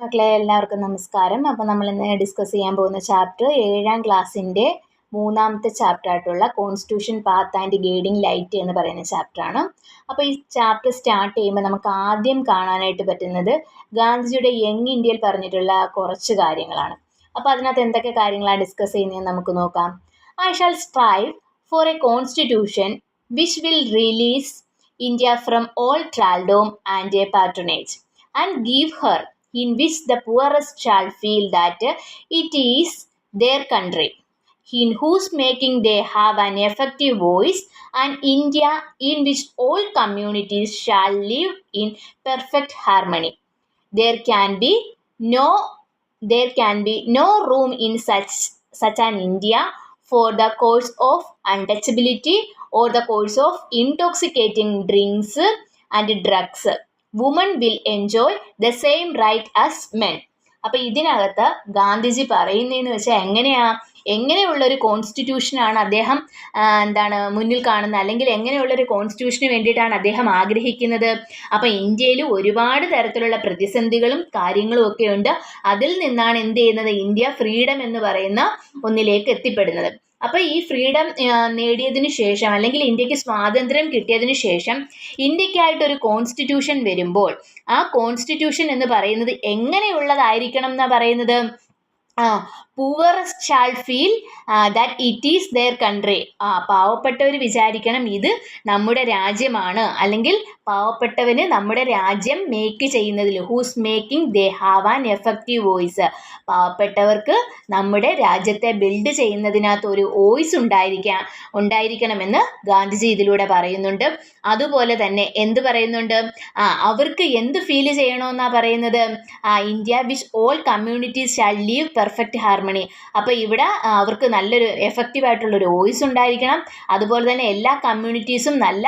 മക്കളെ എല്ലാവർക്കും നമസ്കാരം. അപ്പോൾ നമ്മൾ ഇന്ന് ഡിസ്കസ് ചെയ്യാൻ പോകുന്ന ചാപ്റ്റർ 7ാം ക്ലാസ്സിൻ്റെ 3ാമത്തെ ചാപ്റ്റർ ആയിട്ടുള്ള constitution path and guiding light എന്ന് പറയുന്ന ചാപ്റ്ററാണ്. അപ്പോൾ ഈ ചാപ്റ്റർ സ്റ്റാർട്ട് ചെയ്യുമ്പോൾ നമുക്ക് ആദ്യം കാണാനായിട്ട് പറ്റുന്നത് ഗാന്ധിജിയുടെ യങ് ഇന്ത്യയിൽ പറഞ്ഞിട്ടുള്ള കുറച്ച് കാര്യങ്ങളാണ്. അപ്പോൾ അതിനകത്ത് എന്തൊക്കെ കാര്യങ്ങളാണ് ഡിസ്കസ് ചെയ്യുന്നതെന്ന് നമുക്ക് നോക്കാം. I shall strive for a constitution which will release India from all thraldom and a patronage and give her in which the poorest shall feel that it is their country, in whose making they have an effective voice, and India in which all communities shall live in perfect harmony. There can be no room in such an India for the course of untouchability or the course of intoxicating drinks and drugs. Woman will enjoy the same right as men. അപ്പോൾ ഇതിനകത്ത് ഗാന്ധിജി പറയുന്നതെന്ന് വെച്ചാൽ എങ്ങനെയുള്ളൊരു കോൺസ്റ്റിറ്റ്യൂഷനാണ് അദ്ദേഹം മുന്നിൽ കാണുന്നത്, അല്ലെങ്കിൽ എങ്ങനെയുള്ളൊരു കോൺസ്റ്റിറ്റ്യൂഷന് വേണ്ടിയിട്ടാണ് അദ്ദേഹം ആഗ്രഹിക്കുന്നത്. അപ്പോൾ ഇന്ത്യയിൽ ഒരുപാട് തരത്തിലുള്ള പ്രതിസന്ധികളും കാര്യങ്ങളും ഒക്കെ ഉണ്ട്. അതിൽ നിന്നാണ് എന്ത് ചെയ്യുന്നത്, ഇന്ത്യ ഫ്രീഡം എന്ന് പറയുന്ന ഒന്നിലേക്ക് എത്തിപ്പെടുന്നത്. അപ്പോൾ ഈ ഫ്രീഡം നേടിയതിനു ശേഷം, അല്ലെങ്കിൽ ഇന്ത്യക്ക് സ്വാതന്ത്ര്യം കിട്ടിയതിനു ശേഷം ഇന്ത്യക്കായിട്ടൊരു കോൺസ്റ്റിറ്റ്യൂഷൻ വരുമ്പോൾ ആ കോൺസ്റ്റിറ്റ്യൂഷൻ എന്ന് പറയുന്നത് എങ്ങനെയുള്ളതായിരിക്കണം എന്നാണ് പറയുന്നത്. Poorest shall feel that it is their country. പാവപ്പെട്ടവർ വിചാരിക്കണം ഇത് നമ്മുടെ രാജ്യമാണ്, അല്ലെങ്കിൽ പാവപ്പെട്ടവന് നമ്മുടെ രാജ്യം മേക്ക് ചെയ്യുന്നതിൽ whose making they have an effective voice. പാവപ്പെട്ടവർക്ക് നമ്മുടെ രാജ്യത്തെ ബിൽഡ് ചെയ്യുന്നതിനകത്ത് ഒരു വോയിസ് ഉണ്ടായിരിക്കണമെന്ന് ഗാന്ധിജി ഇതിലൂടെ പറയുന്നുണ്ട്. അതുപോലെ തന്നെ എന്ത് പറയുന്നുണ്ട്, അവർക്ക് എന്ത് ഫീൽ ചെയ്യണമെന്നാണ് പറയുന്നത്, India which all communities shall leave perfect harmony. അപ്പോൾ ഇവിടെ അവർക്ക് നല്ലൊരു എഫക്റ്റീവ് ആയിട്ടുള്ളൊരു വോയിസ് ഉണ്ടായിരിക്കണം. അതുപോലെ തന്നെ എല്ലാ കമ്മ്യൂണിറ്റീസും നല്ല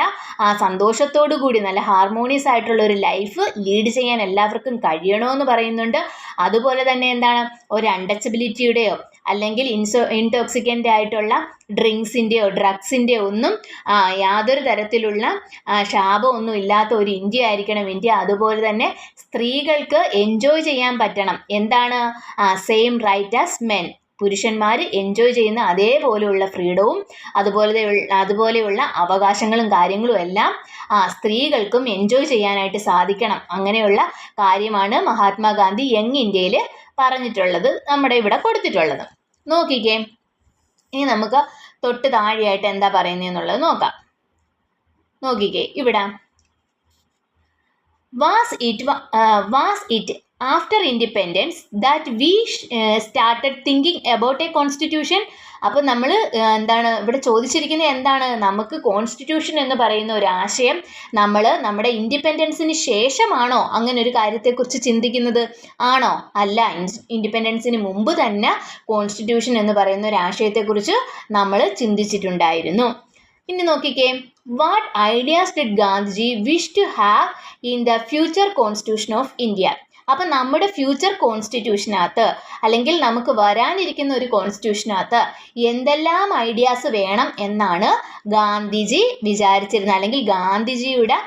സന്തോഷത്തോടു കൂടി നല്ല ഹാർമോണിയസ് ആയിട്ടുള്ളൊരു ലൈഫ് ലീഡ് ചെയ്യാൻ എല്ലാവർക്കും കഴിയണമെന്ന് പറയുന്നുണ്ട്. അതുപോലെ തന്നെ ഒരു അൺടച്ചബിലിറ്റിയുടെയോ അല്ലെങ്കിൽ ഇൻടോക്സിക്കൻ്റ് ആയിട്ടുള്ള ഡ്രിങ്ക്സിൻ്റെയോ ഡ്രഗ്സിൻ്റെയോ ഒന്നും യാതൊരു തരത്തിലുള്ള ശാപമൊന്നും ഇല്ലാത്ത ഒരു ഇന്ത്യ ആയിരിക്കണം ഇന്ത്യ. അതുപോലെ തന്നെ സ്ത്രീകൾക്ക് എൻജോയ് ചെയ്യാൻ പറ്റണം. Same right as men. പുരുഷന്മാർ എൻജോയ് ചെയ്യുന്ന അതേപോലെയുള്ള ഫ്രീഡവും അതുപോലെയുള്ള അവകാശങ്ങളും കാര്യങ്ങളും എല്ലാം സ്ത്രീകൾക്കും എൻജോയ് ചെയ്യാനായിട്ട് സാധിക്കണം. അങ്ങനെയുള്ള കാര്യമാണ് മഹാത്മാഗാന്ധി യങ് ഇന്ത്യയിൽ പറഞ്ഞിട്ടുള്ളത്, നമ്മുടെ ഇവിടെ കൊടുത്തിട്ടുള്ളത്. നോക്കിക്കേ, ഇനി നമുക്ക് തൊട്ട് താഴെയായിട്ട് എന്താ പറയുന്നതെന്നുള്ളത് നോക്കാം. നോക്കിക്കേ, ഇവിടെ was it after independence that we started thinking about A constitution. അപ്പോൾ നമ്മൾ ഇവിടെ ചോദിച്ചിരിക്കുന്നത് നമുക്ക് കോൺസ്റ്റിറ്റ്യൂഷൻ എന്ന് പറയുന്ന ഒരു ആശയം നമ്മുടെ ഇൻഡിപെൻഡൻസിന് ശേഷമാണോ അങ്ങനെ ഒരു കാര്യത്തെക്കുറിച്ച് ചിന്തിക്കുന്നത്? ആണോ? അല്ല, ഇൻഡിപെൻഡൻസിന് മുമ്പ് തന്നെ കോൺസ്റ്റിറ്റ്യൂഷൻ എന്ന് പറയുന്ന ഒരു ആശയത്തെക്കുറിച്ച് നമ്മൾ ചിന്തിച്ചിട്ടുണ്ടായിരുന്നു. ഇനി നോക്കിക്കേ, what ideas did Gandhiji wish to have in the future constitution of India. അപ്പം നമ്മുടെ ഫ്യൂച്ചർ കോൺസ്റ്റിറ്റ്യൂഷനകത്ത്, അല്ലെങ്കിൽ നമുക്ക് വരാനിരിക്കുന്ന ഒരു കോൺസ്റ്റിറ്റ്യൂഷനകത്ത് എന്തെല്ലാം ഐഡിയാസ് വേണം എന്നാണ് ഗാന്ധിജി വിചാരിച്ചിരുന്നത്, അല്ലെങ്കിൽ ഗാന്ധിജിയുടെ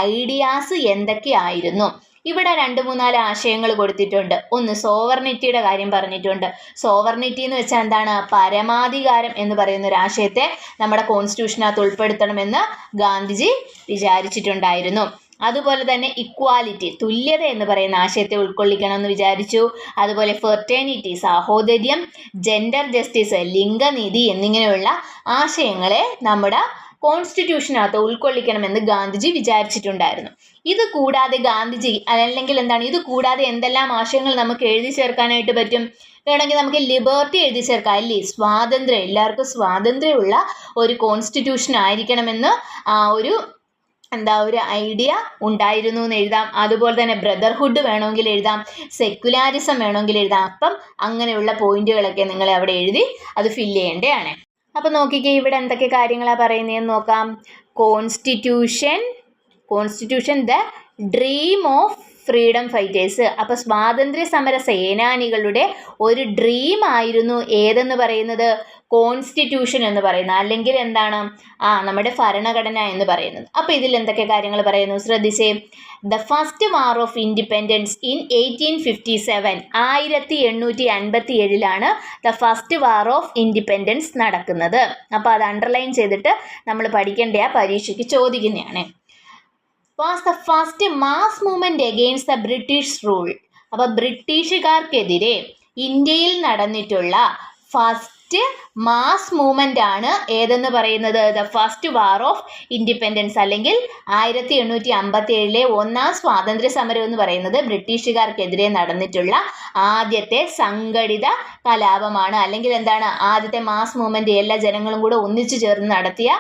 ഐഡിയാസ് എന്തൊക്കെയായിരുന്നു? ഇവിടെ 2-3-4 ആശയങ്ങൾ കൊടുത്തിട്ടുണ്ട്. ഒന്ന്, സോവർണിറ്റിയുടെ കാര്യം പറഞ്ഞിട്ടുണ്ട്. സോവർണിറ്റി എന്ന് വെച്ചാൽ പരമാധികാരം എന്ന് പറയുന്ന ഒരു ആശയത്തെ നമ്മുടെ കോൺസ്റ്റിറ്റ്യൂഷനകത്ത് ഉൾപ്പെടുത്തണമെന്ന് ഗാന്ധിജി വിചാരിച്ചിട്ടുണ്ടായിരുന്നു. അതുപോലെ തന്നെ ഇക്വാലിറ്റി, തുല്യത എന്ന് പറയുന്ന ആശയത്തെ ഉൾക്കൊള്ളിക്കണമെന്ന് വിചാരിച്ചു. അതുപോലെ ഫെർട്ടേണിറ്റി, സാഹോദര്യം, ജെൻഡർ ജസ്റ്റിസ്, ലിംഗനീതി എന്നിങ്ങനെയുള്ള ആശയങ്ങളെ നമ്മുടെ കോൺസ്റ്റിറ്റ്യൂഷനകത്ത് ഉൾക്കൊള്ളിക്കണമെന്ന് ഗാന്ധിജി വിചാരിച്ചിട്ടുണ്ടായിരുന്നു. ഇത് കൂടാതെ ഇത് കൂടാതെ എന്തെല്ലാം ആശയങ്ങൾ നമുക്ക് എഴുതി ചേർക്കാനായിട്ട് പറ്റും? വേണമെങ്കിൽ നമുക്ക് ലിബർട്ടി എഴുതി ചേർക്കാം, അല്ലേ? സ്വാതന്ത്ര്യം, എല്ലാവർക്കും സ്വാതന്ത്ര്യമുള്ള ഒരു കോൺസ്റ്റിറ്റ്യൂഷൻ ആയിരിക്കണമെന്ന് ഒരു ഐഡിയ ഉണ്ടായിരുന്നു എന്ന് എഴുതാം. അതുപോലെ തന്നെ ബ്രദർഹുഡ് വേണമെങ്കിൽ എഴുതാം, സെക്യുലാരിസം വേണമെങ്കിൽ എഴുതാം. അപ്പം അങ്ങനെയുള്ള പോയിന്റുകളൊക്കെ നിങ്ങൾ അവിടെ എഴുതി അത് ഫില്ല് ചെയ്യേണ്ടതാണ്. അപ്പം നോക്കിക്കേ, ഇവിടെ എന്തൊക്കെ കാര്യങ്ങളാണ് പറയുന്നതെന്ന് നോക്കാം. Constitution the dream of freedom fighters. അപ്പോൾ സ്വാതന്ത്ര്യ സമര സേനാനികളുടെ ഒരു ഡ്രീം ആയിരുന്നു ഏതെന്ന് പറയുന്നത്? കോൺസ്റ്റിറ്റ്യൂഷൻ എന്ന് പറയുന്നത്, അല്ലെങ്കിൽ എന്താണ് നമ്മുടെ ഭരണഘടന എന്ന് പറയുന്നത്. അപ്പോൾ ഇതിൽ എന്തൊക്കെ കാര്യങ്ങൾ പറയുന്നു ശ്രദ്ധിച്ചേ. The first war of independence in 1857, 1857 the first war of independence നടക്കുന്നത്. അപ്പോൾ അത് അണ്ടർലൈൻ ചെയ്തിട്ട് നമ്മൾ പഠിക്കേണ്ട പരീക്ഷയ്ക്ക് ചോദിക്കുന്നതാണ്. Was the first mass movement against the British rule. അപ്പോൾ ബ്രിട്ടീഷുകാർക്കെതിരെ ഇന്ത്യയിൽ നടന്നിട്ടുള്ള ഫസ്റ്റ് മാസ് മൂവ്മെന്റ് ആണ് ഏതെന്ന് പറയുന്നത് the first war of independence, അല്ലെങ്കിൽ 1857 ഒന്നാം സ്വാതന്ത്ര്യ സമരം എന്ന് പറയുന്നത് ബ്രിട്ടീഷുകാർക്കെതിരെ നടന്നിട്ടുള്ള ആദ്യത്തെ സംഘടിത കലാപമാണ്, അല്ലെങ്കിൽ എന്താണ് ആദ്യത്തെ മാസ് മൂവ്മെന്റ്. എല്ലാ ജനങ്ങളും കൂടെ ഒന്നിച്ചു ചേർന്ന് നടത്തിയ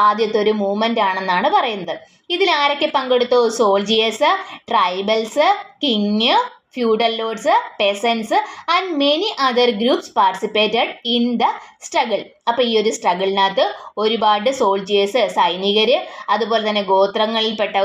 ആദ്യത്തെ ഒരു മൂവ്മെന്റ് ആണെന്നാണ് പറയുന്നത്. ഇതിൽ ആരൊക്കെ പങ്കെടുത്തു? Soldiers, tribals, king, feudal lords, peasants and many other groups participated in the struggle. അപ്പോൾ ഈ ഒരു സ്ട്രഗിളിനകത്ത് ഒരുപാട് സോൾജിയേഴ്സ്, സൈനികർ, അതുപോലെ തന്നെ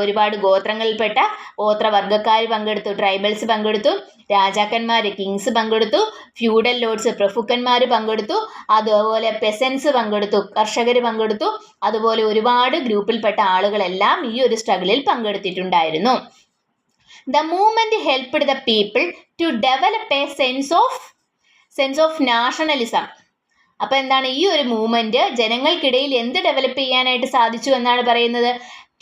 ഒരുപാട് ഗോത്രങ്ങളിൽപ്പെട്ട ഗോത്രവർഗ്ഗക്കാർ പങ്കെടുത്തു, ട്രൈബൽസ് പങ്കെടുത്തു, രാജാക്കന്മാർ, കിങ്സ് പങ്കെടുത്തു, ഫ്യൂഡൽ ലോർഡ്സ്, പ്രഭുക്കന്മാർ പങ്കെടുത്തു, അതുപോലെ പെസൻസ് പങ്കെടുത്തു, കർഷകർ പങ്കെടുത്തു, അതുപോലെ ഒരുപാട് ഗ്രൂപ്പിൽപ്പെട്ട ആളുകളെല്ലാം ഈ ഒരു സ്ട്രഗിളിൽ പങ്കെടുത്തിട്ടുണ്ടായിരുന്നു. The movement helped the people to develop a sense of nationalism. അപ്പോൾ എന്താണ് ഈ ഒരു മൂവ്മെന്റ് ജനങ്ങൾക്കിടയിൽ എന്ത് ഡെവലപ്പ് ചെയ്യാനായിട്ട് സാധിച്ചു എന്നാണ് പറയുന്നത്?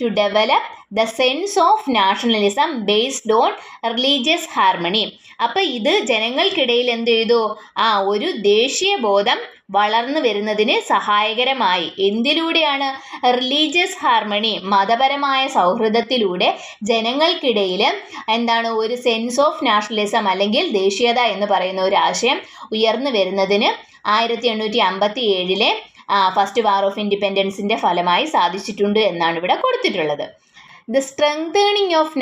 to develop the sense of nationalism based on religious harmony. അപ്പോൾ ഇത് ജനങ്ങൾക്കിടയിൽ എന്ത് ചെയ്തു? ഒരു ദേശീയ ബോധം വളർന്നു വരുന്നതിന് സഹായകരമായി. എന്തിലൂടെയാണ്? റിലീജിയസ് ഹാർമണി, മതപരമായ സൗഹൃദത്തിലൂടെ ജനങ്ങൾക്കിടയിൽ എന്താണ് ഒരു സെൻസ് ഓഫ് നാഷണലിസം, അല്ലെങ്കിൽ ദേശീയത എന്ന് പറയുന്ന ഒരു ആശയം ഉയർന്നു വരുന്നതിന് 1857 ഫസ്റ്റ് വാർ ഓഫ് ഇൻഡിപെൻഡൻസിന്റെ ഫലമായി സാധിച്ചിട്ടുണ്ട് എന്നാണ് ഇവിടെ കൊടുത്തിട്ടുള്ളത്. The strengthening of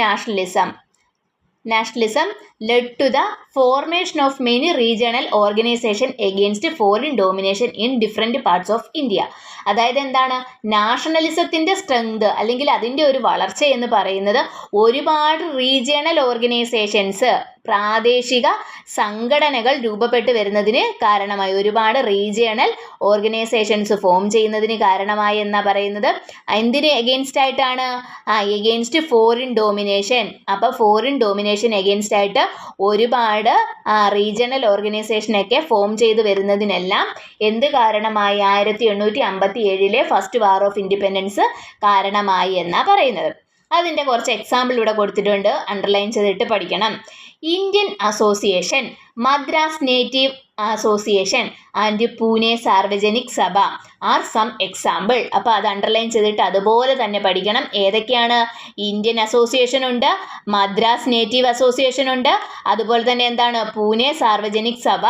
nationalism led to the formation of many regional organizations against foreign domination in different parts of India. അതായത് എന്താണ് നാഷണലിസത്തിന്റെ സ്ട്രെങ്ത്, അല്ലെങ്കിൽ അതിൻ്റെ ഒരു വളർച്ച എന്ന് പറയുന്നത് ഒരുപാട് റീജിയണൽ ഓർഗനൈസേഷൻസ്, പ്രാദേശിക സംഘടനകൾ രൂപപ്പെട്ടു വരുന്നതിന് കാരണമായി, ഒരുപാട് റീജിയണൽ ഓർഗനൈസേഷൻസ് ഫോം ചെയ്യുന്നതിന് കാരണമായി എന്നാ പറയുന്നത്. എന്തിന് എഗെയിൻസ്റ്റ് ആയിട്ടാണ്? Against foreign domination. അപ്പോൾ ഫോറിൻ ഡോമിനേഷൻ എഗെയിൻസ്റ്റ് ആയിട്ട് ഒരുപാട് റീജിയണൽ ഓർഗനൈസേഷനൊക്കെ ഫോം ചെയ്തു വരുന്നതിനെല്ലാം എന്ത് കാരണമായി? 1857 ഫസ്റ്റ് വാർ ഓഫ് ഇൻഡിപെൻഡൻസ് കാരണമായി എന്നാ പറയുന്നത്. അതിൻ്റെ കുറച്ച് എക്സാമ്പിൾ ഇവിടെ കൊടുത്തിട്ടുണ്ട്, അണ്ടർലൈൻ ചെയ്തിട്ട് പഠിക്കണം. Indian association, Madras native association and Pune Sarvajanik സഭ ആർ സം എക്സാമ്പിൾ. അപ്പോൾ അത് അണ്ടർലൈൻ ചെയ്തിട്ട് അതുപോലെ തന്നെ പഠിക്കണം. ഏതൊക്കെയാണ്? ഇന്ത്യൻ അസോസിയേഷൻ ഉണ്ട്, മദ്രാസ് നേറ്റീവ് അസോസിയേഷൻ ഉണ്ട്, അതുപോലെ തന്നെ എന്താണ് പൂനെ സാർവജനിക് സഭ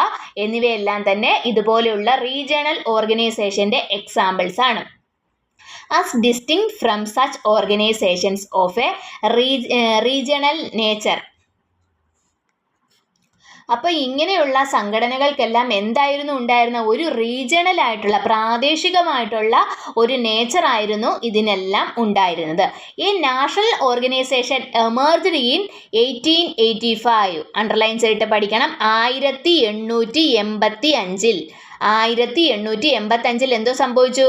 എന്നിവയെല്ലാം തന്നെ ഇതുപോലെയുള്ള റീജിയണൽ ഓർഗനൈസേഷൻ്റെ എക്സാമ്പിൾസ് ആണ്. as distinct from such organizations of a regional nature. അപ്പോൾ ഇങ്ങനെയുള്ള സംഘടനകൾക്കെല്ലാം എന്തായിരുന്നു ഉണ്ടായിരുന്ന? ഒരു റീജിയണൽ ആയിട്ടുള്ള, പ്രാദേശികമായിട്ടുള്ള ഒരു നേച്ചർ ആയിരുന്നു ഇതിനെല്ലാം ഉണ്ടായിരുന്നത്. ഈ national organisation emerged in 1885. Underline ചെയ്തിട്ട് പഠിക്കണം. 1885 എന്തോ സംഭവിച്ചു?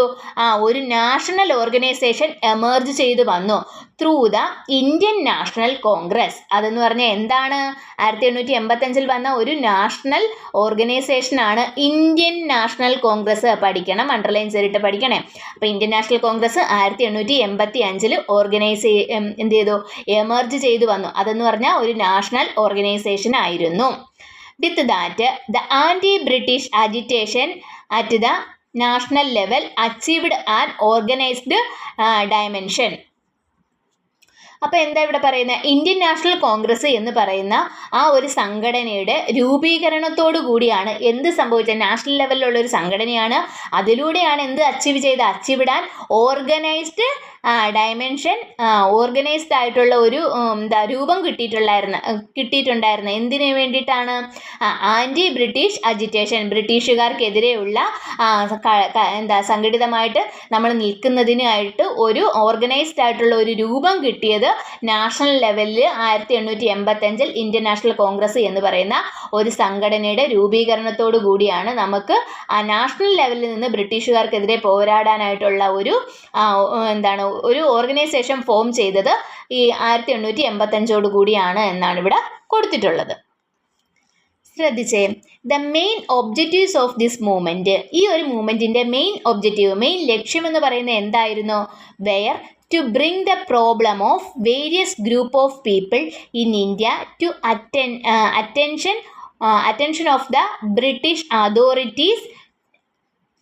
ഒരു നാഷണൽ ഓർഗനൈസേഷൻ എമർജ് ചെയ്തു വന്നു through the Indian national Congress. അതെന്ന് പറഞ്ഞാൽ എന്താണ്? 1885 വന്ന ഒരു നാഷണൽ ഓർഗനൈസേഷനാണ് ഇന്ത്യൻ നാഷണൽ കോൺഗ്രസ്. പഠിക്കണം, അണ്ടർലൈൻ ചെയ്തിട്ട് പഠിക്കണേ. അപ്പോൾ ഇന്ത്യൻ നാഷണൽ കോൺഗ്രസ് 1885 എന്ത് ചെയ്തു? എമർജ് ചെയ്തു വന്നു. അതെന്ന് പറഞ്ഞാൽ ഒരു നാഷണൽ ഓർഗനൈസേഷൻ ആയിരുന്നു. With that, the anti-British agitation at the national level achieved an organized dimension. അപ്പോൾ എന്താ ഇവിടെ പറയുന്നത്? ഇന്ത്യൻ നാഷണൽ കോൺഗ്രസ് എന്ന് പറയുന്ന ആ ഒരു സംഘടനയുടെ രൂപീകരണത്തോടു കൂടിയാണ് എന്ത് സംഭവിച്ചത്? നാഷണൽ ലെവലിലുള്ള ഒരു സംഘടനയാണ്. അതിലൂടെയാണ് എന്ത് അച്ചീവ് ചെയ്ത്? അച്ചീവ് ഇടാൻ ഓർഗനൈസ്ഡ് ഡയമെൻഷൻ ഓർഗനൈസ്ഡ് ആയിട്ടുള്ള ഒരു രൂപം കിട്ടിയിട്ടുണ്ടായിരുന്നു. എന്തിനു വേണ്ടിയിട്ടാണ്? ആൻറ്റി ബ്രിട്ടീഷ് അജിറ്റേഷൻ, ബ്രിട്ടീഷുകാർക്കെതിരെയുള്ള സംഘടിതമായിട്ട് നമ്മൾ നിൽക്കുന്നതിനായിട്ട് ഒരു ഓർഗനൈസ്ഡ് ആയിട്ടുള്ള ഒരു രൂപം കിട്ടിയത് നാഷണൽ ലെവലിൽ 1885 ഇന്ത്യൻ നാഷണൽ കോൺഗ്രസ് എന്ന് പറയുന്ന ഒരു സംഘടനയുടെ രൂപീകരണത്തോടു കൂടിയാണ് നമുക്ക് നാഷണൽ ലെവലിൽ നിന്ന് ബ്രിട്ടീഷുകാർക്കെതിരെ പോരാടാനായിട്ടുള്ള ഒരു ഓർഗനൈസേഷൻ ഫോം ചെയ്തത് ഈ 1885 കൂടിയാണ് എന്നാണ് ഇവിടെ കൊടുത്തിട്ടുള്ളത്. ശ്രദ്ധിച്ചേ, the main objectives of this movement, ഈ ഒരു മൂവ്മെന്റിന്റെ മെയിൻ ലക്ഷ്യം എന്ന് പറയുന്നത് എന്തായിരുന്നു? Were to bring the problem of various group of people in India to attention of the British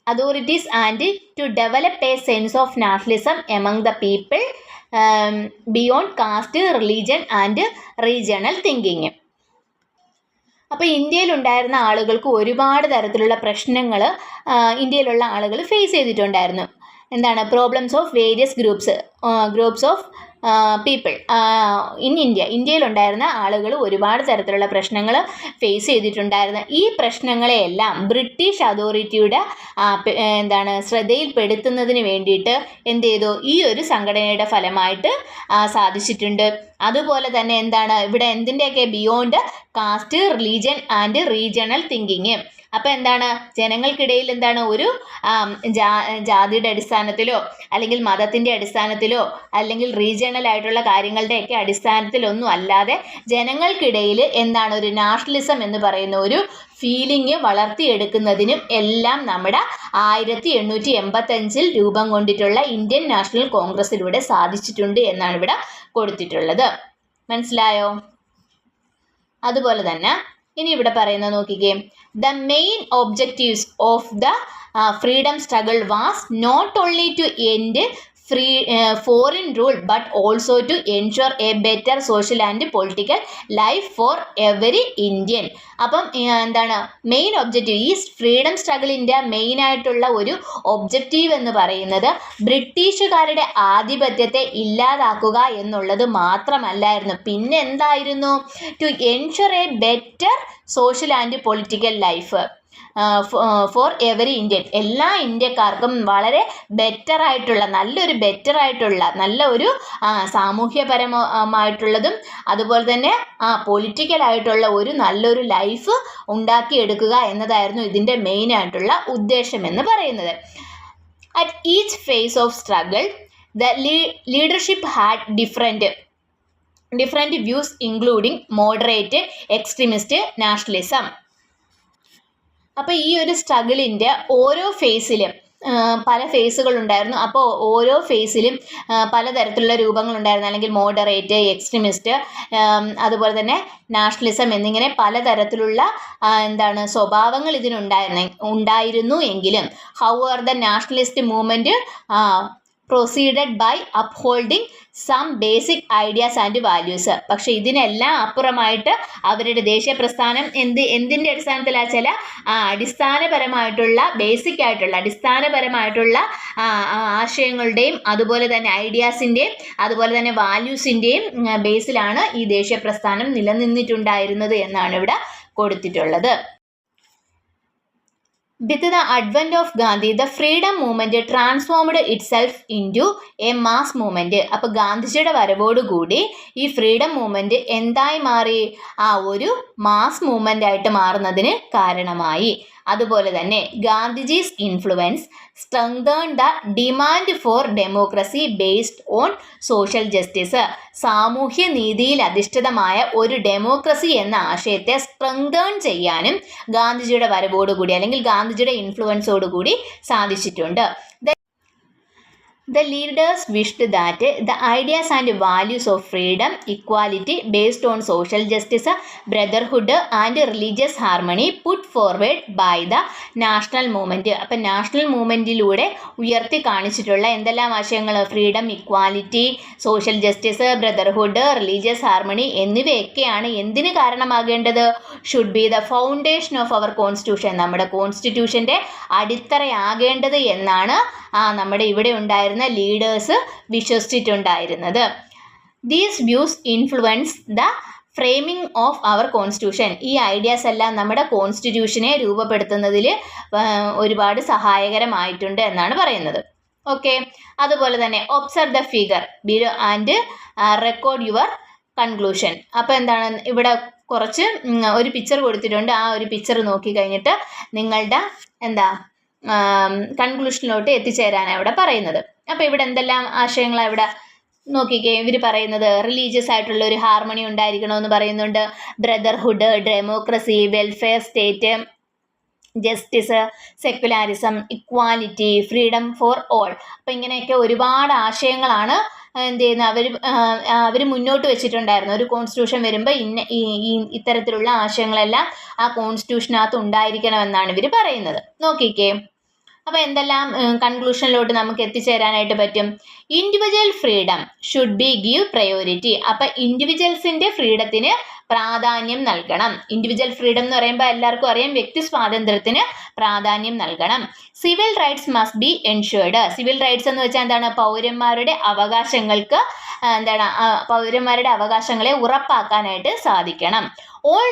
authorities and to develop a sense of nationalism among the people beyond caste, religion and regional thinking. അപ്പോൾ ഇന്ത്യയിലുണ്ടായിരുന്ന ആളുകൾക്ക് ഒരുപാട് തരത്തിലുള്ള പ്രശ്നങ്ങൾ ഇന്ത്യയിലുള്ള ആളുകൾ face ചെയ്തിട്ടുണ്ടായിരുന്നു. എന്താണ്? Problems of various groups of people in ഇന്ത്യയിലുണ്ടായിരുന്ന ആളുകൾ ഒരുപാട് തരത്തിലുള്ള പ്രശ്നങ്ങൾ ഫേസ് ചെയ്തിട്ടുണ്ടായിരുന്നു. ഈ പ്രശ്നങ്ങളെയെല്ലാം ബ്രിട്ടീഷ് അതോറിറ്റിയുടെ ശ്രദ്ധയിൽപ്പെടുത്തുന്നതിന് വേണ്ടിയിട്ട് എന്ത് ചെയ്തു? ഈ ഒരു സംഘടനയുടെ ഫലമായിട്ട് സാധിച്ചിട്ടുണ്ട്. അതുപോലെ തന്നെ ഇവിടെ എന്തിൻ്റെയൊക്കെ beyond caste, religion and regional thinking. അപ്പോൾ ജനങ്ങൾക്കിടയിൽ ഒരു ജാതിയുടെ അടിസ്ഥാനത്തിലോ അല്ലെങ്കിൽ മതത്തിൻ്റെ അടിസ്ഥാനത്തിലോ അല്ലെങ്കിൽ റീജിയണൽ ആയിട്ടുള്ള കാര്യങ്ങളുടെയൊക്കെ അടിസ്ഥാനത്തിലൊന്നും അല്ലാതെ ജനങ്ങൾക്കിടയിൽ ഒരു നാഷണലിസം എന്ന് പറയുന്ന ഒരു ഫീലിംഗ് വളർത്തിയെടുക്കുന്നതിനും എല്ലാം നമ്മുടെ 1885 രൂപം കൊണ്ടിട്ടുള്ള ഇന്ത്യൻ നാഷണൽ കോൺഗ്രസിലൂടെ സാധിച്ചിട്ടുണ്ട് എന്നാണ് ഇവിടെ കൊടുത്തിട്ടുള്ളത്. മനസ്സിലായോ? അതുപോലെ തന്നെ ഇനി ഇവിടെ പറയുന്നത് നോക്കിക്കേ, the main objectives of the freedom struggle was not only to end foreign rule but also to ensure a better social and political life for every Indian. അപ്പം മെയിൻ ഒബ്ജക്റ്റീവ്, ഈ ഫ്രീഡം സ്ട്രഗിളിൻ്റെ മെയിൻ ആയിട്ടുള്ള ഒരു objective എന്ന് പറയുന്നത് ബ്രിട്ടീഷുകാരുടെ ആധിപത്യത്തെ ഇല്ലാതാക്കുക എന്നുള്ളത് മാത്രമല്ലായിരുന്നു. പിന്നെ എന്തായിരുന്നു? To ensure a better social and political life for every Indian, എല്ലാ ഇന്ത്യക്കാർക്കും വളരെ നല്ലൊരു സാമൂഹ്യപരമായിട്ടുള്ളതും അതുപോലെ തന്നെ പൊളിറ്റിക്കലായിട്ടുള്ള ഒരു നല്ലൊരു ലൈഫ് ഉണ്ടാക്കിയെടുക്കുക എന്നതായിരുന്നു ഇതിൻ്റെ മെയിൻ ആയിട്ടുള്ള ഉദ്ദേശം എന്ന് പറയുന്നത്. At each phase of struggle the leadership had different views including moderate, extremist, nationalism. അപ്പോൾ ഈ ഒരു സ്ട്രഗിളിൻ്റെ ഓരോ ഫേസിലും പല ഫേസുകളുണ്ടായിരുന്നു. അപ്പോൾ ഓരോ ഫേസിലും പലതരത്തിലുള്ള രൂപങ്ങളുണ്ടായിരുന്നു. അല്ലെങ്കിൽ മോഡറേറ്റ്, എക്സ്ട്രീമിസ്റ്റ്, അതുപോലെ തന്നെ നാഷണലിസം എന്നിങ്ങനെ പലതരത്തിലുള്ള സ്വഭാവങ്ങൾ ഇതിനുണ്ടായിരുന്നു എങ്കിലും however the nationalist movement proceeded by upholding some basic ideas and values. പക്ഷേ ഇതിനെല്ലാം അപ്പുറമായിട്ട് അവരുടെ ദേശീയ പ്രസ്ഥാനം എന്തിൻ്റെ അടിസ്ഥാനത്തിലാണ്? ചില അടിസ്ഥാനപരമായിട്ടുള്ള ആശയങ്ങളുടെയും അതുപോലെ തന്നെ ഐഡിയാസിൻ്റെയും അതുപോലെ തന്നെ വാല്യൂസിൻ്റെയും ബേസിലാണ് ഈ ദേശീയ പ്രസ്ഥാനം നിലനിന്നിട്ടുണ്ടായിരുന്നത് എന്നാണ് ഇവിടെ കൊടുത്തിട്ടുള്ളത്. With the advent of Gandhi, the freedom movement transformed itself into a mass movement. അപ്പോൾ ഗാന്ധിജിയുടെ വരവോടുകൂടി ഈ ഫ്രീഡം മൂവ്മെൻറ്റ് എന്തായി മാറി? ഒരു മാസ് മൂവ്മെൻ്റ് ആയിട്ട് മാറുന്നതിന് കാരണമായി. അതുപോലെ തന്നെ Gandhiji's influence strengthen the demand for democracy based on social justice. സാമൂഹ്യ നീതിയിൽ അധിഷ്ഠിതമായ ഒരു ഡെമോക്രസി എന്ന ആശയത്തെ സ്ട്രെങ്തേൺ ചെയ്യാനും ഗാന്ധിജിയുടെ വരവോടുകൂടി അല്ലെങ്കിൽ ഗാന്ധിജിയുടെ ഇൻഫ്ലുവൻസോടുകൂടി സാധിച്ചിട്ടുണ്ട്. The leaders wished that the ideas and values of freedom, equality based on social justice, brotherhood and religious harmony put forward by the national movement. അപ്പം നാഷണൽ മൂവ്മെൻറ്റിലൂടെ ഉയർത്തി കാണിച്ചിട്ടുള്ള എന്തെല്ലാം ആശയങ്ങൾ? Freedom, equality, social justice, brotherhood, religious harmony എന്നിവയൊക്കെയാണ് എന്തിന് കാരണമാകേണ്ടത്? Should be the foundation of our constitution, നമ്മുടെ കോൺസ്റ്റിറ്റ്യൂഷൻ്റെ അടിത്തറയാകേണ്ടത് എന്നാണ് നമ്മുടെ ഇവിടെ ഉണ്ടായിരുന്ന പറയുന്ന ലീഡേഴ്സ് വിശ്വസിച്ചിട്ടുണ്ടായിരുന്നത്. These views influence the framing of our constitution. ഈ ഐഡിയാസ് എല്ലാം നമ്മുടെ കോൺസ്റ്റിറ്റ്യൂഷനെ രൂപപ്പെടുത്തുന്നതിൽ ഒരുപാട് സഹായകരമായിട്ടുണ്ട് എന്നാണ് പറയുന്നത്. ഓക്കെ, അതുപോലെ തന്നെ observe the figure below and record your conclusion. അപ്പോൾ എന്താണ്, ഇവിടെ കുറച്ച് ഒരു പിക്ചർ കൊടുത്തിട്ടുണ്ട്. ആ ഒരു പിക്ചർ നോക്കി കഴിഞ്ഞിട്ട് നിങ്ങളുടെ കൺക്ലൂഷനിലോട്ട് എത്തിച്ചേരാനാണ് ഇവിടെ പറയുന്നത്. അപ്പോൾ ഇവിടെ എന്തെല്ലാം ആശയങ്ങളാണ് ഇവിടെ നോക്കിക്കേ. ഇവർ പറയുന്നത് റിലീജിയസ് ആയിട്ടുള്ള ഒരു ഹാർമണി ഉണ്ടായിരിക്കണമെന്ന് പറയുന്നുണ്ട്. Brotherhood, democracy, welfare state, justice, secularism, equality, freedom for all. അപ്പം ഇങ്ങനെയൊക്കെ ഒരുപാട് ആശയങ്ങളാണ് എന്ത് ചെയ്യുന്നത് അവർ മുന്നോട്ട് വെച്ചിട്ടുണ്ടായിരുന്നു. ഒരു കോൺസ്റ്റിറ്റ്യൂഷൻ വരുമ്പോൾ ഇത്തരത്തിലുള്ള ആശയങ്ങളെല്ലാം ആ കോൺസ്റ്റിറ്റ്യൂഷനകത്ത് ഉണ്ടായിരിക്കണമെന്നാണ് ഇവർ പറയുന്നത്. നോക്കിക്കേ, അപ്പോൾ എന്തെല്ലാം കൺക്ലൂഷനിലോട്ട് നമുക്ക് എത്തിച്ചേരാനായിട്ട് പറ്റും. Individual freedom should be give priority. അപ്പം ഇൻഡിവിജ്വൽസിൻ്റെ ഫ്രീഡത്തിന് പ്രാധാന്യം നൽകണം. ഇൻഡിവിജ്വൽ ഫ്രീഡം എന്ന് പറയുമ്പോൾ എല്ലാവർക്കും അറിയാം, വ്യക്തി സ്വാതന്ത്ര്യത്തിന് പ്രാധാന്യം നൽകണം. Civil rights must be ensured. Civil rights എന്ന് വെച്ചാൽ എന്താണ്, പൗരന്മാരുടെ അവകാശങ്ങൾക്ക് പൗരന്മാരുടെ അവകാശങ്ങളെ ഉറപ്പാക്കാനായിട്ട് സാധിക്കണം. All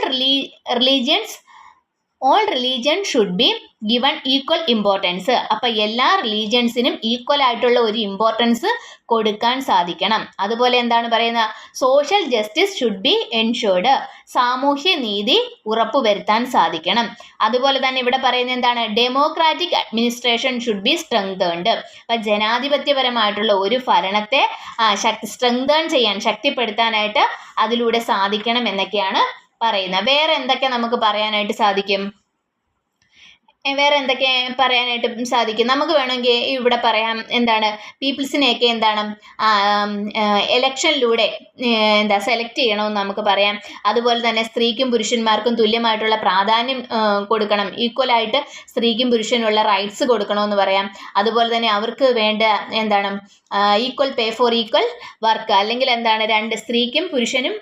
religion should be given equal importance. അപ്പം എല്ലാ റിലീജിയൻസിനും ഈക്വൽ ആയിട്ടുള്ള ഒരു ഇമ്പോർട്ടൻസ് കൊടുക്കാൻ സാധിക്കണം. അതുപോലെ എന്താണ് പറയുന്നത്, social justice should be ensured. സാമൂഹ്യ നീതി ഉറപ്പുവരുത്താൻ സാധിക്കണം. അതുപോലെ തന്നെ ഇവിടെ പറയുന്നത് എന്താണ്, ഡെമോക്രാറ്റിക് അഡ്മിനിസ്ട്രേഷൻ ഷുഡ് ബി സ്ട്രെങ്തേൺഡ്. അപ്പം ജനാധിപത്യപരമായിട്ടുള്ള ഒരു ഭരണത്തെ സ്ട്രെങ്തേൺ ചെയ്യാൻ, ശക്തിപ്പെടുത്താനായിട്ട് അതിലൂടെ സാധിക്കണം എന്നൊക്കെയാണ് പറയുന്നത്. വേറെ എന്തൊക്കെ നമുക്ക് പറയാനായിട്ട് സാധിക്കും? നമുക്ക് വേണമെങ്കിൽ ഇവിടെ പറയാം, എന്താണ്, പീപ്പിൾസിനെയൊക്കെ എലക്ഷനിലൂടെ സെലക്ട് ചെയ്യണമെന്ന് നമുക്ക് പറയാം. അതുപോലെ തന്നെ സ്ത്രീക്കും പുരുഷന്മാർക്കും തുല്യമായിട്ടുള്ള പ്രാധാന്യം കൊടുക്കണം, ഈക്വലായിട്ട് സ്ത്രീക്കും പുരുഷനുള്ള റൈറ്റ്സ് കൊടുക്കണമെന്ന് പറയാം. അതുപോലെ തന്നെ അവർക്ക് വേണ്ട equal pay for equal work, അല്ലെങ്കിൽ സ്ത്രീക്കും പുരുഷനും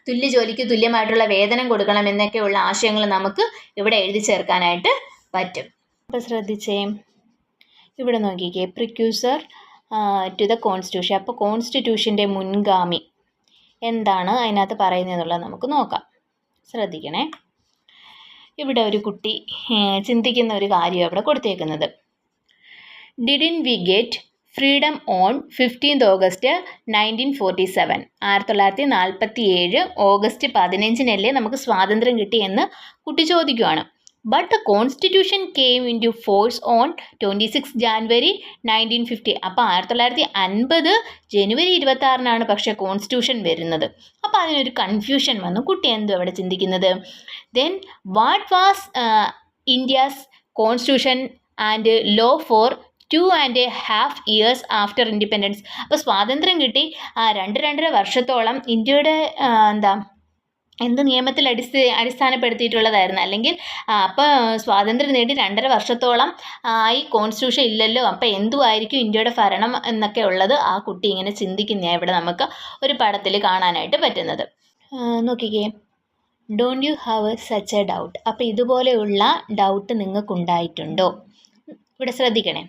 തുല്യ ജോലിക്ക് തുല്യമായിട്ടുള്ള വേതനം കൊടുക്കണം എന്നൊക്കെയുള്ള ആശയങ്ങൾ നമുക്ക് ഇവിടെ എഴുതി ചേർക്കാനായിട്ട് പറ്റും. അപ്പോൾ ശ്രദ്ധിച്ചേ, ഇവിടെ നോക്കിക്കേ, പ്രിക്യൂസർ ടു ദ കോൺസ്റ്റിറ്റ്യൂഷൻ. അപ്പോൾ കോൺസ്റ്റിറ്റ്യൂഷൻ്റെ മുൻഗാമി എന്താണ് അതിനകത്ത് പറയുന്നതെന്നുള്ളത് നമുക്ക് നോക്കാം. ശ്രദ്ധിക്കണേ, ഇവിടെ ഒരു കുട്ടി ചിന്തിക്കുന്ന ഒരു കാര്യം ഇവിടെ കൊടുത്തേക്കുന്നത്. Didn't we get freedom on 15 August 1947. 1947 August 15 നമുക്ക് സ്വാതന്ത്ര്യം കിട്ടിയെന്ന് കുട്ടി ചോദിക്കുകയാണ്. But the constitution came into force on 26 January 1950. അപ്പോൾ 1950 ജനുവരി 26 പക്ഷേ കോൺസ്റ്റിറ്റ്യൂഷൻ വരുന്നത്. അപ്പോൾ അതിനൊരു കൺഫ്യൂഷൻ വന്നു. കുട്ടി എന്തോ അവിടെ ചിന്തിക്കുന്നത്. Then what was India's constitution and law for 2.5 years after independence. അപ്പോൾ സ്വാതന്ത്ര്യം കിട്ടി 2-2.5 വർഷത്തോളം ഇന്ത്യയുടെ എന്ത് നിയമത്തിൽ അടിസ്ഥാനപ്പെടുത്തിയിട്ടുള്ളതായിരുന്നു, അല്ലെങ്കിൽ അപ്പോൾ സ്വാതന്ത്ര്യം നേടി 2.5 വർഷത്തോളം ഈ കോൺസ്റ്റിറ്റ്യൂഷൻ ഇല്ലല്ലോ, അപ്പോൾ എന്തുമായിരിക്കും ഇന്ത്യയുടെ ഭരണം എന്നൊക്കെ ഉള്ളത് ആ കുട്ടി ഇങ്ങനെ ചിന്തിക്കുന്നതാണ് ഇവിടെ നമുക്ക് ഒരു പടത്തിൽ കാണാനായിട്ട് പറ്റുന്നത്. നോക്കിക്കേ, don't you have such A doubt. അപ്പോൾ ഇതുപോലെയുള്ള ഡൗട്ട് നിങ്ങൾക്കുണ്ടായിട്ടുണ്ടോ? ഇവിടെ ശ്രദ്ധിക്കണേ.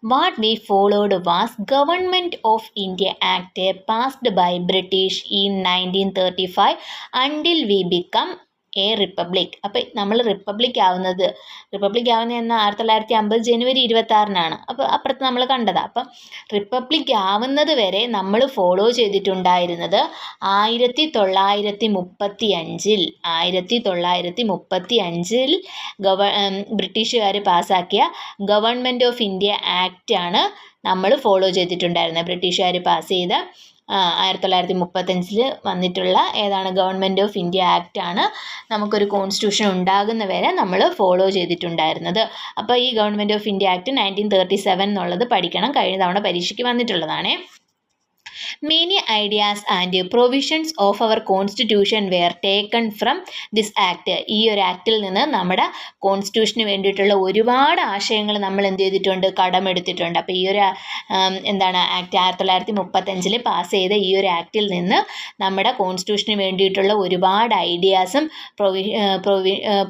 What we followed was Government of India Act passed by British in 1935 until we become a republic. അപ്പോൾ നമ്മൾ റിപ്പബ്ലിക് ആവുന്നത് എന്ന 1950 ജനുവരി 26 അപ്പോൾ അപ്പുറത്ത് നമ്മൾ കണ്ടതാണ്. അപ്പം റിപ്പബ്ലിക് ആവുന്നത് വരെ നമ്മൾ ഫോളോ ചെയ്തിട്ടുണ്ടായിരുന്നത് 1935 ബ്രിട്ടീഷുകാർ പാസ്സാക്കിയ ഗവൺമെൻറ് ഓഫ് ഇന്ത്യ ആക്റ്റാണ് നമ്മൾ ഫോളോ ചെയ്തിട്ടുണ്ടായിരുന്നത്. ബ്രിട്ടീഷുകാർ പാസ് ചെയ്ത 1935 വന്നിട്ടുള്ള ഗവൺമെൻറ് ഓഫ് ഇന്ത്യ ആക്റ്റാണ് നമുക്കൊരു കോൺസ്റ്റിറ്റ്യൂഷൻ ഉണ്ടാകുന്ന വരെ നമ്മൾ ഫോളോ ചെയ്തിട്ടുണ്ടായിരുന്നത്. അപ്പോൾ ഈ ഗവൺമെൻറ് ഓഫ് ഇന്ത്യ ആക്ട് 1937 എന്നുള്ളത് പഠിക്കണം, കഴിഞ്ഞ തവണ പരീക്ഷയ്ക്ക് വന്നിട്ടുള്ളതാണ്. Many ideas and provisions of our constitution were taken from this act. ഈ ഒരു ആക്റ്റിൽ നിന്ന് നമ്മുടെ കോൺസ്റ്റിറ്റ്യൂഷന് വേണ്ടിയിട്ടുള്ള ഒരുപാട് ആശയങ്ങൾ നമ്മൾ എന്ത് ചെയ്തിട്ടുണ്ട്, കടമെടുത്തിട്ടുണ്ട്. അപ്പോൾ ഈ ഒരു ആക്ട് 1935 പാസ് ചെയ്ത ഈ ഒരു ആക്റ്റിൽ നിന്ന് നമ്മുടെ കോൺസ്റ്റിറ്റ്യൂഷന് വേണ്ടിയിട്ടുള്ള ഒരുപാട് ഐഡിയാസും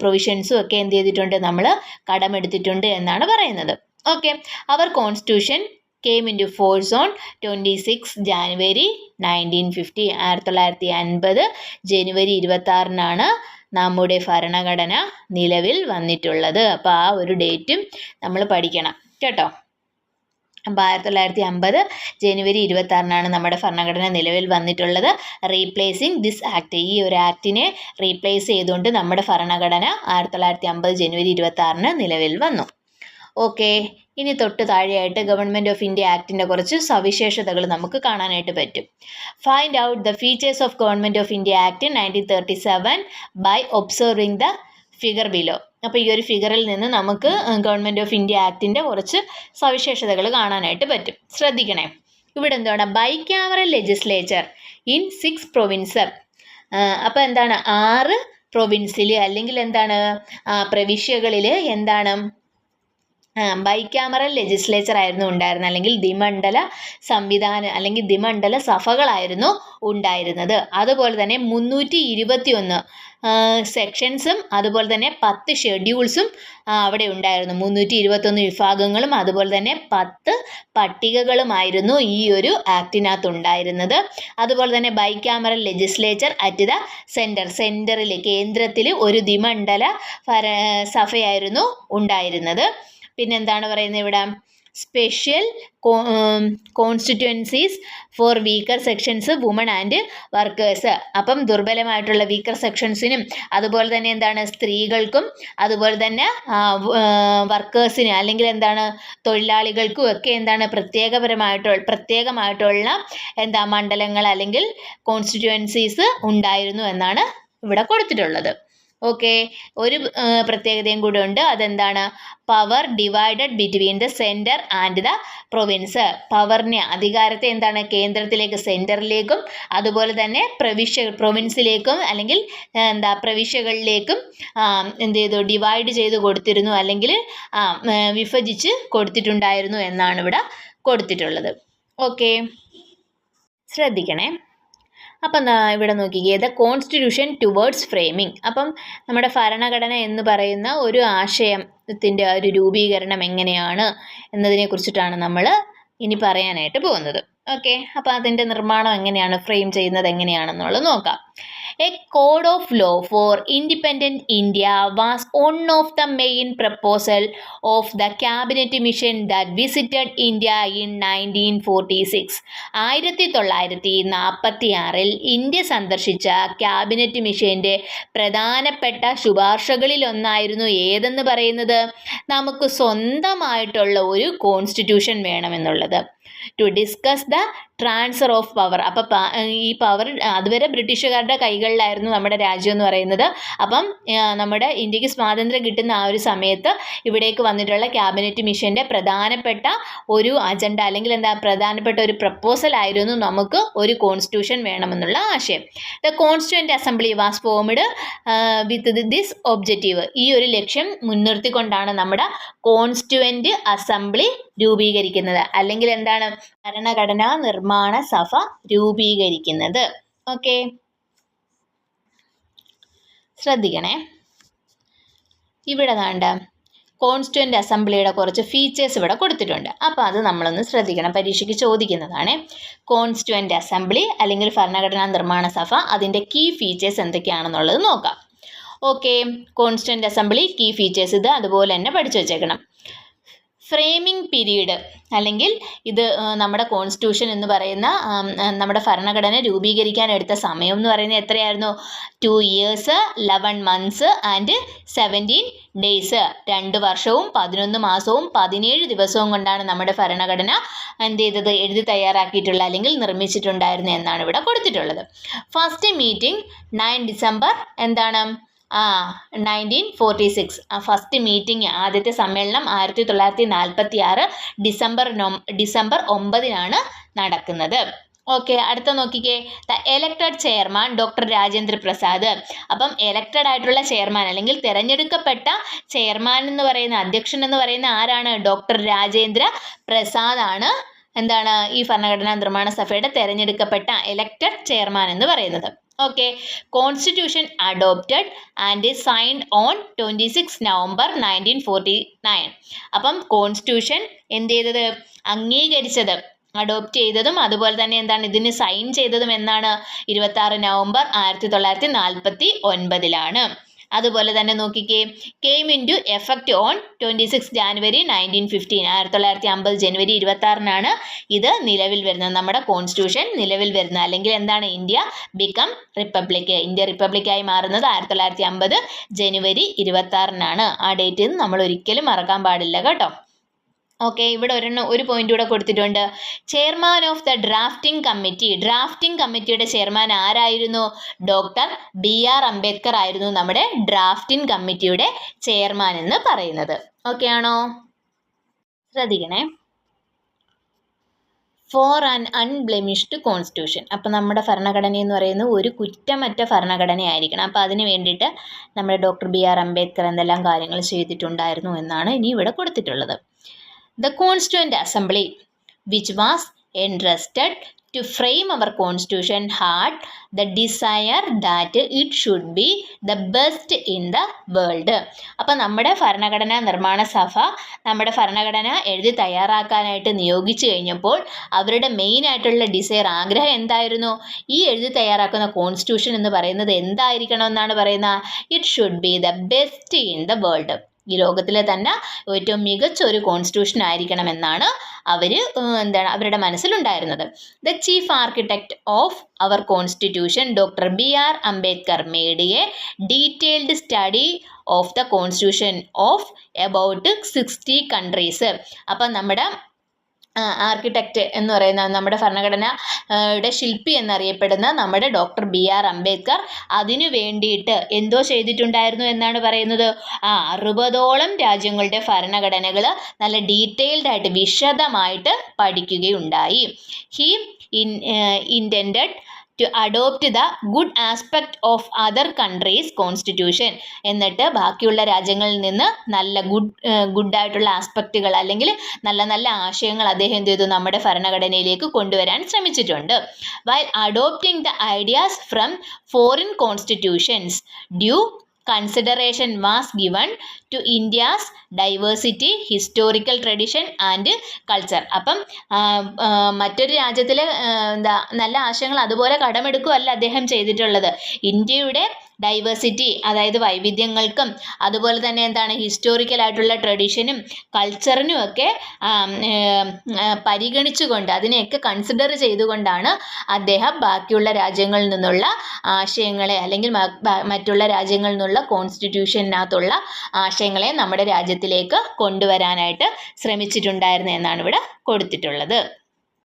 പ്രൊവിഷൻസും ഒക്കെ എന്ത് ചെയ്തിട്ടുണ്ട്, നമ്മൾ കടമെടുത്തിട്ടുണ്ട് എന്നാണ് പറയുന്നത്. Okay, our constitution came into force on 26 January 1950. 1950 ജനുവരി 26-നാണ് നമ്മുടെ ഭരണഘടന നിലവിൽ വന്നിട്ടുള്ളത്. അപ്പോൾ ആ ഒരു ഡേറ്റും നമ്മൾ പഠിക്കണം കേട്ടോ. അപ്പോൾ 1950 ജനുവരി 26-നാണ് നമ്മുടെ ഭരണഘടന നിലവിൽ വന്നിട്ടുള്ളത്. റീപ്ലേസിങ് ദിസ് ആക്ട്, ഈ ഒരു ആക്ടിനെ റീപ്ലേസ് ചെയ്തുകൊണ്ട് നമ്മുടെ ഭരണഘടന 1950 ജനുവരി 26-ന് നിലവിൽ വന്നു. ഓക്കെ, ഇനി തൊട്ട് താഴെയായിട്ട് ഗവൺമെൻറ് ഓഫ് ഇന്ത്യ ആക്ടിൻ്റെ കുറച്ച് സവിശേഷതകൾ നമുക്ക് കാണാനായിട്ട് പറ്റും. Find out the features of government of India act 1937 by observing the figure below. അപ്പോൾ ഈ ഒരു ഫിഗറിൽ നിന്ന് നമുക്ക് ഗവൺമെൻറ് ഓഫ് ഇന്ത്യ ആക്ടിൻ്റെ കുറച്ച് സവിശേഷതകൾ കാണാനായിട്ട് പറ്റും. ശ്രദ്ധിക്കണേ, ഇവിടെ എന്താണ് ബൈക്യാമറൽ ലെജിസ്ലേച്ചർ ഇൻ 6 പ്രൊവിൻസ്. അപ്പോൾ എന്താണ് 6 പ്രൊവിൻസിൽ അല്ലെങ്കിൽ എന്താണ് പ്രവിശ്യകളിൽ എന്താണ് ബൈക്യാമറൽ ലെജിസ്ലേച്ചർ ആയിരുന്നു ഉണ്ടായിരുന്നത്, അല്ലെങ്കിൽ ദ്വിമണ്ഡല സംവിധാനം അല്ലെങ്കിൽ ദ്വിമണ്ഡല സഭകളായിരുന്നു ഉണ്ടായിരുന്നത്. അതുപോലെ തന്നെ 321 സെക്ഷൻസും അതുപോലെ തന്നെ 10 ഷെഡ്യൂൾസും അവിടെ ഉണ്ടായിരുന്നു. 321 വിഭാഗങ്ങളും അതുപോലെ തന്നെ 10 പട്ടികകളുമായിരുന്നു ഈ ഒരു ആക്ടിനകത്ത് ഉണ്ടായിരുന്നത്. അതുപോലെ തന്നെ ബൈക്യാമറൽ ലെജിസ്ലേച്ചർ അറ്റ് ദ സെൻറ്ററിൽ കേന്ദ്രത്തിൽ ഒരു ദ്വിമണ്ഡല സഭയായിരുന്നു ഉണ്ടായിരുന്നത്. പിന്നെന്താണ് പറയുന്നത് ഇവിടെ special constituencies for weaker sections women and workers. അപ്പം ദുർബലമായിട്ടുള്ള വീക്കർ സെക്ഷൻസിനും അതുപോലെ തന്നെ എന്താണ് സ്ത്രീകൾക്കും അതുപോലെ തന്നെ വർക്കേഴ്സിന് അല്ലെങ്കിൽ എന്താണ് തൊഴിലാളികൾക്കും ഒക്കെ എന്താണ് പ്രത്യേകമായിട്ടുള്ള എന്താ മണ്ഡലങ്ങൾ അല്ലെങ്കിൽ കോൺസ്റ്റിറ്റ്യുവൻസീസ് ഉണ്ടായിരുന്നു എന്നാണ് ഇവിടെ കൊടുത്തിട്ടുള്ളത്. ഓക്കെ, ഒരു പ്രത്യേകതയും കൂടെ ഉണ്ട്. അതെന്താണ് power divided between the centre and the province. പവറിനെ അധികാരത്തെ എന്താണ് കേന്ദ്രത്തിലേക്ക് സെൻറ്ററിലേക്കും അതുപോലെ തന്നെ പ്രൊവിൻസിലേക്കും അല്ലെങ്കിൽ എന്താ പ്രവിശ്യകളിലേക്കും എന്ത് ചെയ്തു ഡിവൈഡ് ചെയ്ത് കൊടുത്തിരുന്നു അല്ലെങ്കിൽ വിഭജിച്ച് കൊടുത്തിട്ടുണ്ടായിരുന്നു എന്നാണ് ഇവിടെ കൊടുത്തിട്ടുള്ളത്. ഓക്കെ, ശ്രദ്ധിക്കണേ. അപ്പം ഇവിടെ നോക്കിക്കേ, ദ കോൺസ്റ്റിറ്റ്യൂഷൻ ടുവേർഡ്സ് ഫ്രെയിമിംഗ്. അപ്പം നമ്മുടെ ഭരണഘടന എന്ന് പറയുന്ന ഒരു ആശയത്തിൻ്റെ ഒരു രൂപീകരണം എങ്ങനെയാണ് എന്നതിനെ കുറിച്ചിട്ടാണ് നമ്മൾ ഇനി പറയാനായിട്ട് പോകുന്നത്. ഓക്കെ, അപ്പോൾ അതിൻ്റെ നിർമ്മാണം എങ്ങനെയാണ്, ഫ്രെയിം ചെയ്യുന്നത് എങ്ങനെയാണെന്നുള്ളത് നോക്കാം. A code of law for independent India was one of the main proposal of the cabinet mission that visited India in 1946. 1946 India സന്ദർശിച്ച ക്യാബിനറ്റ് മിഷൻ്റെ പ്രധാനപ്പെട്ട ശുപാർശകളിലൊന്നായിരുന്നു ഏതെന്ന് പറയുന്നത് നമുക്ക് സ്വന്തമായിട്ടുള്ള ഒരു കോൺസ്റ്റിറ്റ്യൂഷൻ വേണമെന്നുള്ളത്. To discuss the transfer of power. അപ്പം ഈ പവർ അതുവരെ ബ്രിട്ടീഷുകാരുടെ കൈകളിലായിരുന്നു നമ്മുടെ രാജ്യം എന്ന് പറയുന്നത്. അപ്പം നമ്മുടെ ഇന്ത്യക്ക് സ്വാതന്ത്ര്യം കിട്ടുന്ന ആ ഒരു സമയത്ത് ഇവിടേക്ക് വന്നിട്ടുള്ള ക്യാബിനറ്റ് മിഷൻ്റെ പ്രധാനപ്പെട്ട ഒരു അജണ്ട അല്ലെങ്കിൽ എന്താ പ്രധാനപ്പെട്ട ഒരു പ്രപ്പോസൽ ആയിരുന്നു നമുക്ക് ഒരു കോൺസ്റ്റിറ്റ്യൂഷൻ വേണമെന്നുള്ള ആശയം. The constituent assembly was formed with this objective. ഈ ഒരു ലക്ഷ്യം മുൻനിർത്തിക്കൊണ്ടാണ് നമ്മുടെ കോൺസ്റ്റിറ്റ്യൂവൻ്റ് അസംബ്ലി രൂപീകരിക്കുന്നത് അല്ലെങ്കിൽ എന്താണ് ഭരണഘടനാ നിർമ്മാണ സഭ രൂപീകരിക്കുന്നത്. ഓക്കെ, ശ്രദ്ധിക്കണേ. ഇവിടെ വേണ്ട കോൺസ്റ്റിറ്റ്യൂവൻ്റ് അസംബ്ലിയുടെ കുറച്ച് ഫീച്ചേഴ്സ് ഇവിടെ കൊടുത്തിട്ടുണ്ട്. അപ്പോൾ അത് നമ്മളൊന്ന് ശ്രദ്ധിക്കണം, പരീക്ഷയ്ക്ക് ചോദിക്കുന്നതാണ്. കോൺസ്റ്റിറ്റ്യൂവൻ്റ് അസംബ്ലി അല്ലെങ്കിൽ ഭരണഘടനാ നിർമ്മാണ സഭ അതിൻ്റെ കീ ഫീച്ചേഴ്സ് എന്തൊക്കെയാണെന്നുള്ളത് നോക്കാം. ഓക്കെ, കോൺസ്റ്റിറ്റ്യൂവൻ്റ് അസംബ്ലി കീ ഫീച്ചേഴ്സ് ഇത് അതുപോലെ തന്നെ പഠിച്ചു വച്ചേക്കണം. ഫ്രെയിമിംഗ് പീരീഡ് അല്ലെങ്കിൽ ഇത് നമ്മുടെ കോൺസ്റ്റിറ്റ്യൂഷൻ എന്ന് പറയുന്ന നമ്മുടെ ഭരണഘടന രൂപീകരിക്കാൻ എടുത്ത സമയം എന്ന് പറയുന്നത് എത്രയായിരുന്നു? 2 years 11 months ആൻഡ് 17 days. 2 വർഷവും 11 മാസവും 17 ദിവസവും കൊണ്ടാണ് നമ്മുടെ ഭരണഘടന എന്ത് ചെയ്തത് എഴുതി തയ്യാറാക്കിയിട്ടുള്ള അല്ലെങ്കിൽ നിർമ്മിച്ചിട്ടുണ്ടായിരുന്നു എന്നാണ് ഇവിടെ കൊടുത്തിട്ടുള്ളത്. ഫസ്റ്റ് മീറ്റിംഗ് 9 December എന്താണ് 1946. ഫസ്റ്റ് മീറ്റിംഗ് ആദ്യത്തെ സമ്മേളനം 1946 ഡിസംബർ 9 നടക്കുന്നത്. ഓക്കെ, അടുത്ത നോക്കിക്കേ. The elected chairman doctor Rajendra Prasad. അപ്പം എലക്റ്റഡ് ആയിട്ടുള്ള ചെയർമാൻ അല്ലെങ്കിൽ തിരഞ്ഞെടുക്കപ്പെട്ട ചെയർമാൻ എന്ന് പറയുന്ന അധ്യക്ഷൻ എന്ന് പറയുന്ന ആരാണ്? ഡോക്ടർ രാജേന്ദ്ര പ്രസാദ് ആണ് എന്താണ് ഈ ഭരണഘടനാ നിർമ്മാണ സഭയുടെ തിരഞ്ഞെടുക്കപ്പെട്ട എലക്റ്റഡ് ചെയർമാൻ എന്ന് പറയുന്നത്. Okay, constitution adopted and signed on 26 November 1949. അപ്പം കോൺസ്റ്റിറ്റ്യൂഷൻ എന്ത് ചെയ്തത്, അംഗീകരിച്ചത്, അഡോപ്റ്റ് ചെയ്തതും അതുപോലെ തന്നെ എന്താണ് ഇതിന് സൈൻ ചെയ്തതും എന്നാണ് 26 നവംബർ 1949. അതുപോലെ തന്നെ നോക്കിക്കേ, came into effect on 26 January 1915. 1950 ജനുവരി 26-നാണ് ഇത് നിലവിൽ വരുന്നത്, നമ്മുടെ കോൺസ്റ്റിറ്റ്യൂഷൻ നിലവിൽ വരുന്നത്. അല്ലെങ്കിൽ എന്താണ്, ഇന്ത്യ ബിക്കം റിപ്പബ്ലിക്, ഇന്ത്യ റിപ്പബ്ലിക്കായി മാറുന്നത് 1950 ജനുവരി 26-നാണ്. ആ ഡേറ്റ് നമ്മൾ ഒരിക്കലും മറക്കാൻ പാടില്ല കേട്ടോ. ഓക്കെ, ഇവിടെ ഒരു പോയിന്റ് കൂടെ കൊടുത്തിട്ടുണ്ട്. Chairman of the drafting committee. Drafting കമ്മിറ്റിയുടെ ചെയർമാൻ ആരായിരുന്നു? ഡോക്ടർ BR അംബേദ്കർ ആയിരുന്നു നമ്മുടെ ഡ്രാഫ്റ്റിംഗ് കമ്മിറ്റിയുടെ ചെയർമാൻ എന്ന് പറയുന്നത്. ഓക്കെ ആണോ? ശ്രദ്ധിക്കണേ. For an unblemished constitution. അപ്പം നമ്മുടെ ഭരണഘടന എന്ന് പറയുന്നത് ഒരു കുറ്റമറ്റ ഭരണഘടനയായിരിക്കണം. അപ്പം അതിന് വേണ്ടിയിട്ട് നമ്മുടെ ഡോക്ടർ BR അംബേദ്കർ എന്തെല്ലാം കാര്യങ്ങൾ ചെയ്തിട്ടുണ്ടായിരുന്നു എന്നാണ് ഇനി ഇവിടെ കൊടുത്തിട്ടുള്ളത്. The Constituent Assembly, which was entrusted to frame our Constitution, had the desire that it should be the best in the world. അപ്പം നമ്മുടെ ഭരണഘടനാ നിർമ്മാണ സഭ നമ്മുടെ ഭരണഘടന എഴുതി തയ്യാറാക്കാനായിട്ട് നിയോഗിച്ചു കഴിഞ്ഞപ്പോൾ അവരുടെ മെയിൻ ആയിട്ടുള്ള ഡിസയർ, ആഗ്രഹം എന്തായിരുന്നു? ഈ എഴുതി തയ്യാറാക്കുന്ന കോൺസ്റ്റിറ്റ്യൂഷൻ എന്ന് പറയുന്നത് എന്തായിരിക്കണം എന്നാണ് പറയുന്നത്? It should be the best in the world. ഈ ലോകത്തിലെ തന്നെ ഏറ്റവും മികച്ച ഒരു കോൺസ്റ്റിറ്റ്യൂഷൻ ആയിരിക്കണമെന്നാണ് അവരുടെ മനസ്സിലുണ്ടായിരുന്നത്. The chief architect of our constitution doctor BR Ambedkar made a detailed study of the constitution of about 60 countries. അപ്പം നമ്മുടെ ആർക്കിടെക്റ്റ് എന്ന് പറയുന്ന നമ്മുടെ ഭരണഘടനയുടെ ശില്പി എന്നറിയപ്പെടുന്ന നമ്മുടെ ഡോക്ടർ BR അംബേദ്കർ അതിനു വേണ്ടിയിട്ട് എന്തോ ചെയ്തിട്ടുണ്ടായിരുന്നു എന്നാണ് പറയുന്നത്. 60ഓളം രാജ്യങ്ങളുടെ ഭരണഘടനകൾ നല്ല ഡീറ്റെയിൽഡ് ആയിട്ട് വിശദമായിട്ട് പഠിക്കുകയുണ്ടായി. He intended to adopt the good aspect of other countries' constitution. എന്നിട്ട് ബാക്കിയുള്ള രാജ്യങ്ങളിൽ നിന്ന് നല്ല ഗുഡായിട്ടുള്ള ആസ്പെക്റ്റുകൾ അല്ലെങ്കിൽ നല്ല നല്ല ആശയങ്ങൾ അദ്ദേഹം എന്ത് ചെയ്തു, നമ്മുടെ ഭരണഘടനയിലേക്ക് കൊണ്ടുവരാൻ ശ്രമിച്ചിട്ടുണ്ട്. While adopting the ideas from foreign constitutions, due consideration was given to India's diversity, historical tradition and culture. അപ്പം മറ്റൊരു രാജ്യത്തിലെ നല്ല ആശയങ്ങൾ അതുപോലെ കടമെടുക്കുകയല്ല അദ്ദേഹം ചെയ്തിട്ടുള്ളത്. ഇന്ത്യയുടെ ഡൈവേഴ്സിറ്റി, അതായത് വൈവിധ്യങ്ങൾക്കും അതുപോലെ തന്നെ എന്താണ് ഹിസ്റ്റോറിക്കൽ ആയിട്ടുള്ള ട്രഡീഷനും കൾച്ചറിനും ഒക്കെ പരിഗണിച്ചുകൊണ്ട് അതിനെയൊക്കെ കൺസിഡർ ചെയ്തുകൊണ്ടാണ് അദ്ദേഹം ബാക്കിയുള്ള രാജ്യങ്ങളിൽ നിന്നുള്ള ആശയങ്ങളെ അല്ലെങ്കിൽ മറ്റുള്ള രാജ്യങ്ങളിൽ നിന്നുള്ള കോൺസ്റ്റിറ്റ്യൂഷനകത്തുള്ള ആശയങ്ങളെ നമ്മുടെ രാജ്യത്തിലേക്ക് കൊണ്ടുവരാനായിട്ട് ശ്രമിച്ചിട്ടുണ്ടായിരുന്നു എന്നാണ് ഇവിടെ കൊടുത്തിട്ടുള്ളത്.